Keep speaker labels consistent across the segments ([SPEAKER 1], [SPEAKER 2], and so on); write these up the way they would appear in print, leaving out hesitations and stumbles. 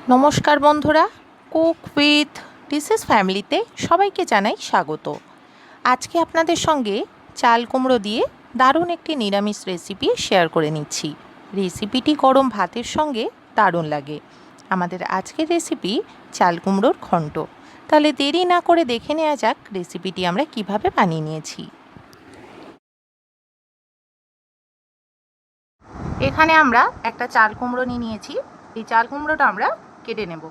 [SPEAKER 1] নমস্কার বন্ধুরা, cook with dishes ফ্যামিলিতে সবাইকে জানাই স্বাগত। আজকে আপনাদের সঙ্গে চাল কুমড়ো দিয়ে দারুণ একটি নিরামিষ রেসিপি শেয়ার করে নিচ্ছি। রেসিপিটি গরম ভাতের সঙ্গে দারুণ লাগে। আমাদের আজকের রেসিপি চাল কুমড়োর ঘন্ট। তাহলে দেরি না করে দেখে নেওয়া যাক রেসিপিটি আমরা কিভাবে বানিয়ে নিয়েছি। এখানে আমরা একটা চাল কুমড়ো নিয়েছি। এই চাল কুমড়োটা আমরা কেটে নেব।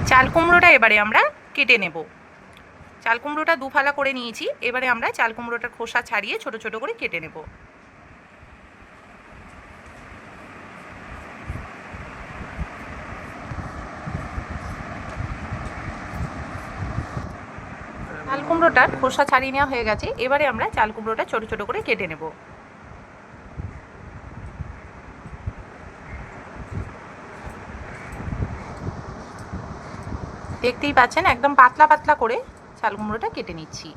[SPEAKER 1] চাল কুমড়োটা এবারে আমরা কেটে নেব। চাল কুমড়োটা দুফালা করে নিয়েছি। এবারে আমরা চাল কুমড়োটার খোসা ছাড়িয়ে ছোট ছোট করে কেটে নেব। চাল কুমড়োটার খোসা ছাড়িয়ে নেওয়া হয়ে গেছে। এবারে আমরা চাল কুমড়োটা ছোট ছোট করে কেটে নেব। দেখতেই পাচ্ছেন একদম পাতলা পাতলা করে চাল কুমড়োটা কেটে নিচ্ছি।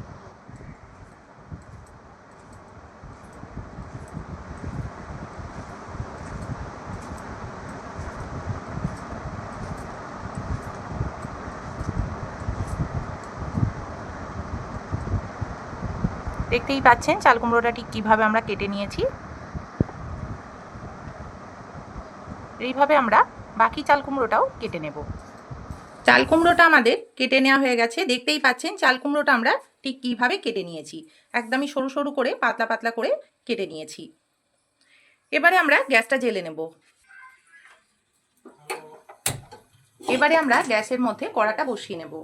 [SPEAKER 1] দেখতেই পাচ্ছেন চাল কুমড়োটা ঠিক কীভাবে আমরা কেটে নিয়েছি। এইভাবে আমরা বাকি চাল কুমড়োটাও কেটে নেব। চাল কুমড়োটা আমাদের কেটে নেওয়া হয়ে গেছে। দেখতেই পাচ্ছেন চাল কুমড়োটা আমরা ঠিক কীভাবে কেটে নিয়েছি। একদমই সরু সরু করে পাতলা পাতলা করে কেটে নিয়েছি। এবারে আমরা গ্যাসটা জ্বেলে নেব। এবারে আমরা গ্যাসের মধ্যে কড়াটা বসিয়ে নেব।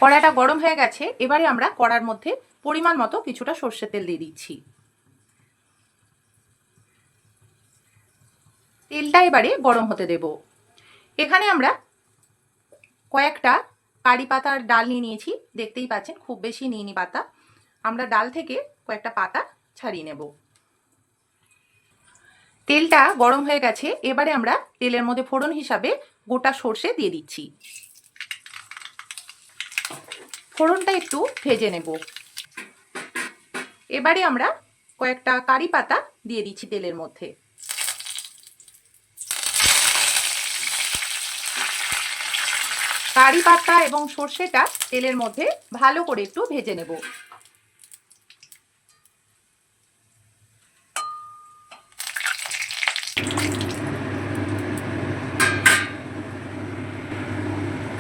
[SPEAKER 1] কড়াটা গরম হয়ে গেছে। এবারে আমরা কড়ার মধ্যে পরিমাণ মতো কিছুটা সর্ষের তেল দিয়ে দিচ্ছি। তেলটা এবারে গরম হতে দেব। এখানে আমরা কয়েকটা কারি পাতার ডাল নিয়েছি। দেখতেই পাচ্ছেন খুব বেশি নিইনি পাতা। আমরা ডাল থেকে কয়েকটা পাতা ছাড়িয়ে নেব। তেলটা গরম হয়ে গেছে। এবারে আমরা তেলের মধ্যে ফোড়ন হিসাবে গোটা সর্ষে দিয়ে দিচ্ছি। ফোড়নটা একটু ভেজে নেব। এবারে আমরা কয়েকটা কারি পাতা দিয়ে দিচ্ছি তেলের মধ্যে। কারি পাতা এবং সর্ষেটা তেলের মধ্যে ভালো করে একটু ভেজে নেব।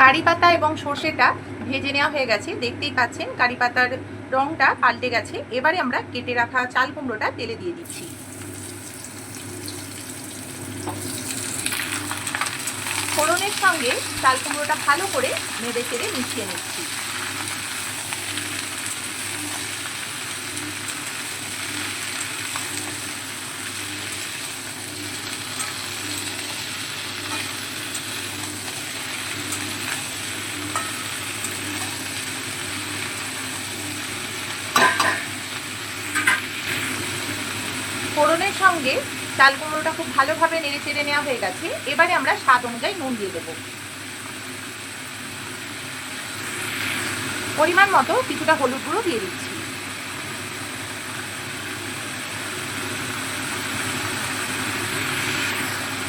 [SPEAKER 1] কারি পাতা এবং সর্ষেটা ভেজে নেওয়া হয়ে গেছে। দেখতেই পাচ্ছেন কারি পাতার রংটা পাল্টে গেছে। এবারে আমরা কেটে রাখা চাল কুমড়োটা তেলে দিয়ে দিচ্ছি। ফোড়নের সঙ্গে চাল কুমড়োটা ভালো করে নেড়ে চেড়ে মিশিয়ে নিচ্ছি। ফোড়নের সঙ্গে চাল কুমড়োটা খুব ভালোভাবে নেড়ে চেড়ে নেওয়া হয়ে গেছে। এবারে আমরা স্বাদ অনুযায়ী নুন দিয়ে দেবো। পরিমাণ মতো কিছুটা হলুদ গুঁড়ো দিয়ে দিচ্ছি।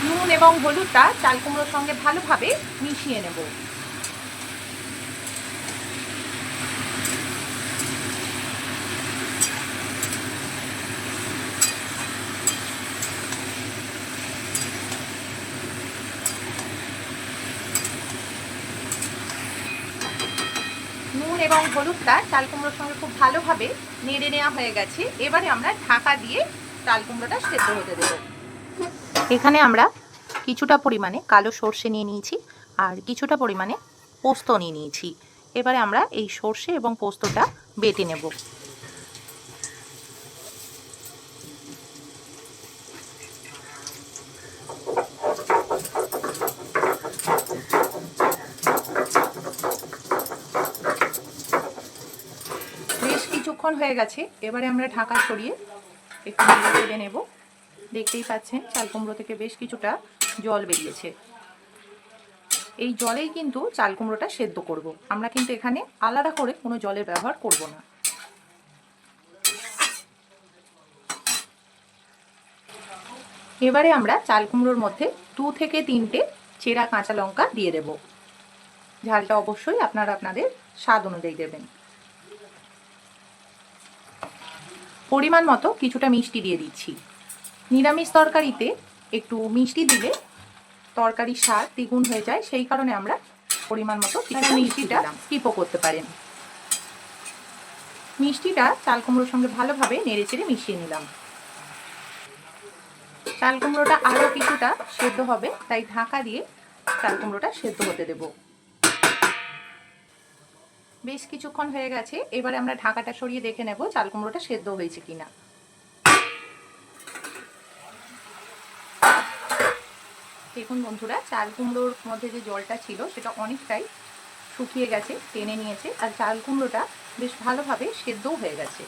[SPEAKER 1] নুন এবং হলুদটা চাল কুমড়োর সঙ্গে ভালোভাবে মিশিয়ে নেব। নুন এবং হলুদটা চাল কুমড়োর সঙ্গে খুব ভালোভাবে নেড়ে নেওয়া হয়ে গেছে। এবারে আমরা ঢাকা দিয়ে চাল কুমড়োটা সেদ্ধ হতে দেব। এখানে আমরা কিছুটা পরিমাণে কালো সর্ষে নিয়ে নিয়েছি আর কিছুটা পরিমাণে পোস্ত নিয়ে নিয়েছি। এবারে আমরা এই সর্ষে এবং পোস্তটা বেটে নেব। বেশ কিছুক্ষণ হয়ে গেছে। এবারে আমরা ঢাকা সরিয়ে একটু নেড়ে চেড়ে নেব। দেখতেই পাচ্ছেন চাল কুমড়ো থেকে বেশ কিছুটা জল বেরিয়েছে। এই জলেই কিন্তু চাল কুমড়োটা সেদ্ধ করব। আমরা কিন্তু এখানে আলাদা করে কোনো জলের ব্যবহার করব না। এবারে আমরা চাল কুমড়োর মধ্যে 2 থেকে 3টে চেরা কাঁচা লঙ্কা দিয়ে দেব। ঝালটা অবশ্যই আপনারা আপনাদের স্বাদ অনুযায়ী দেবেন। পরিমাণ মতো কিছুটা মিষ্টি দিয়ে দিচ্ছি। নিরামিষ তরকারিতে একটু মিষ্টি দিলে তরকারির স্বাদ দ্বিগুণ হয়ে যায়, সেই কারণে আমরা পরিমাণ মতো কিছুটা মিষ্টিটা স্কিপও করতে পারেন। মিষ্টিটা চাল কুমড়োর সঙ্গে ভালোভাবে নেড়েচেড়ে মিশিয়ে নিলাম। চাল কুমড়োটা আরও কিছুটা সেদ্ধ হবে, তাই ঢাকা দিয়ে চাল কুমড়োটা সেদ্ধ হতে দেব। বেশ কিছুক্ষণ হয়ে গেছে, এবারে আমরা ঢাকাটা সরিয়ে দেখে নেব চাল কুমড়োটা সেদ্ধ হয়েছে কিনা। দেখুন বন্ধুরা, চাল কুমড়োর মধ্যে যে জলটা ছিল সেটা অনেকটাই শুকিয়ে গেছে, টেনে নিয়েছে, আর চাল কুমড়োটা বেশ ভালোভাবে সেদ্ধও হয়ে গেছে।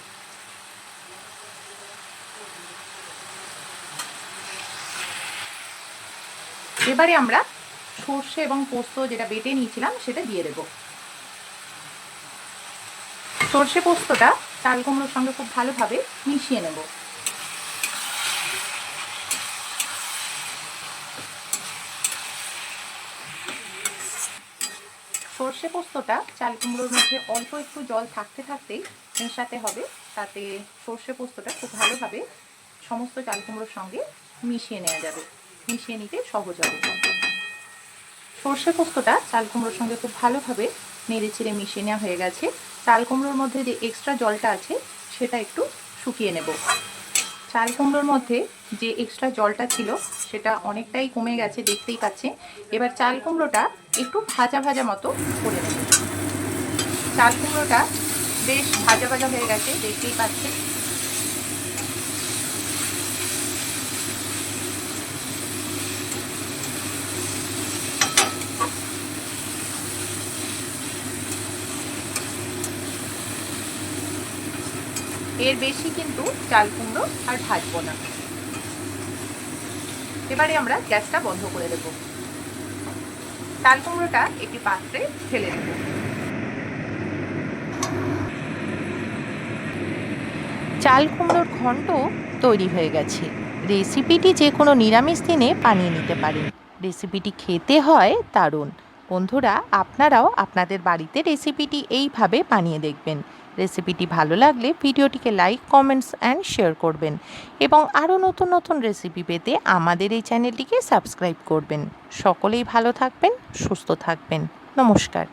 [SPEAKER 1] এবারে আমরা সর্ষে এবং পোস্ত যেটা বেটে নিয়েছিলাম সেটা দিয়ে দেব। সর্ষে পোস্তটা চাল কুমড়োর সঙ্গে খুব ভালোভাবে মিশিয়ে নেব। সর্ষে পোস্তটা চাল কুমড়োর মধ্যে অল্প একটু জল থাকতে থাকতেই মেশাতে হবে, তাতে সর্ষে পোস্তটা খুব ভালোভাবে সমস্ত চাল কুমড়োর সঙ্গে মিশিয়ে নেওয়া যাবে, মিশিয়ে নিতে সহজ হবে। সর্ষে পোস্তটা চাল কুমড়োর সঙ্গে খুব ভালোভাবে নেড়ে চেড়ে মিশিয়ে নেওয়া হয়ে গেছে। চাল কুমড়োর মধ্যে যে এক্সট্রা জলটা আছে সেটা একটু শুকিয়ে নেব। চাল কুমড়োর মধ্যে যে এক্সট্রা জলটা ছিল সেটা অনেকটাই কমে গেছে, দেখতেই পাচ্ছেন। এবার চাল কুমড়োটা একটু ভাজা ভাজা মতো করে নেব। চাল কুমড়োটা বেশ ভাজা ভাজা হয়ে গেছে, দেখতেই পাচ্ছেন। এর বেশি কিন্তু চাল কুমড়ো আর ভাজবো না। এবারে আমরা গ্যাসটা বন্ধ করে দেব। চাল কুমড়োটা একটি পাত্রে ঢেলে দেব। চাল কুমড়োর ঘন্ট তৈরি হয়ে গেছে। রেসিপিটি যে কোনো নিরামিষ দিনে বানিয়ে নিতে পারেন। রেসিপিটি খেতে হয় দারুণ। বন্ধুরা, আপনারাও আপনাদের বাড়িতে রেসিপিটি এইভাবে বানিয়ে দেখবেন। রেসিপিটি ভালো লাগলে ভিডিওটিকে লাইক, কমেন্টস অ্যান্ড শেয়ার করবেন এবং আরও নতুন নতুন রেসিপি পেতে আমাদের এই চ্যানেলটিকে সাবস্ক্রাইব করবেন। সকলেই ভালো থাকবেন, সুস্থ থাকবেন। নমস্কার।